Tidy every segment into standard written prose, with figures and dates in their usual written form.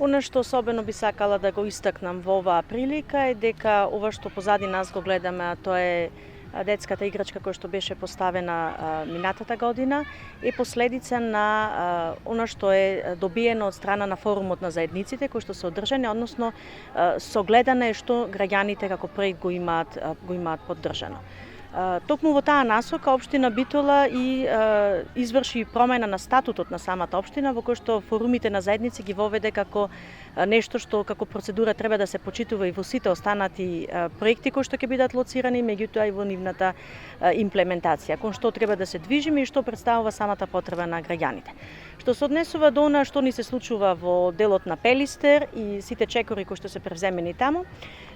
Она што особено би сакала да го истакнам во оваа прилика е дека ова што позади нас го гледаме, а тоа е детската играчка која што беше поставена минатата година, е последица на она што е добиено од страна на форумот на заедниците кои што се одржани, односно согледане што граѓаните како проект го имаат поддржано. Токму во таа насока општина Битола и изврши промена на статутот на самата општина во кој што форумите на заедници ги воведе како нешто што како процедура треба да се почитува и во сите останати проекти кои што ќе бидат лоцирани, меѓутоа и во нивната имплементација, кон што треба да се движиме и што представува самата потреба на граѓаните. Што се однесува до она што ни се случува во делот на Пелистер и сите чекори кои што се превземени таму,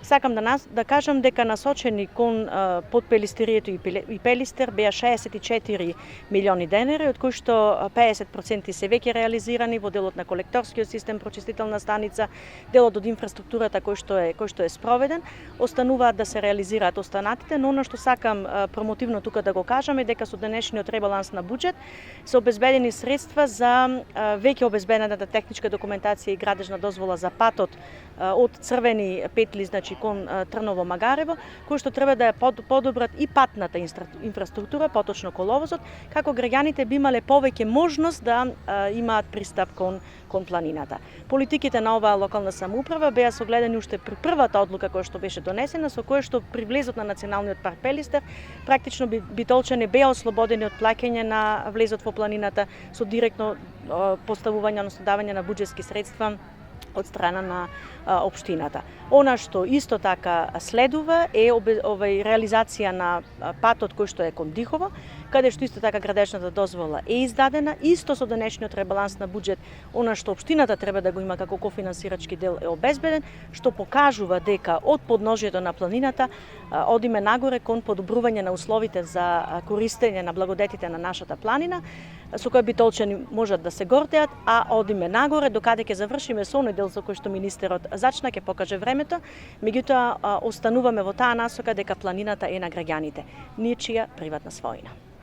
сакам да кажам дека насочени кон подпелистерието и Пелистер беа 64 милиони денари, од кои што 50% се веќе реализирани во делот на колекторскиот систем, прочистителна станица, делот од инфраструктурата кој што е спроведен, остануваат да се реализираат останатите, но она што сакам промотивно тука да го кажам е дека со денешниот ребаланс на буџет се обезбедени средства за веќе обезбедената техничка документација и градежна дозвола за патот од Црвени петли, значи кон Трново-Магарево, кој што треба да ја подобрат и патната инфраструктура, поточно коловозот, како граѓаните би имале повеќе можност да имаат пристап кон планината. Политиките на оваа локална самоуправа беа согледани уште при првата одлука која што беше донесена, со која што при влезот на Националниот парк Пелистер практично битолчани беа ослободени од плаќање на влезот во планината со директно поставување, односно давање на буџетски средства од страна на општината. Она што исто така следува е реализација на патот кој што е кон Дихово, каде што исто така градежната дозвола е издадена, исто со денешниот ребаланс на буџет, она што општината треба да го има како кофинансирачки дел е обезбеден, што покажува дека од подножјето на планината одиме нагоре кон подобрување на условите за користење на благодетите на нашата планина, со кој битолчани можат да се гордеат, а одиме нагоре докаде ќе завршиме со оној дел со кој што министерот зачна, ќе покаже времето, меѓутоа остануваме во таа насока дека планината е на граѓаните, ничија приватна својина.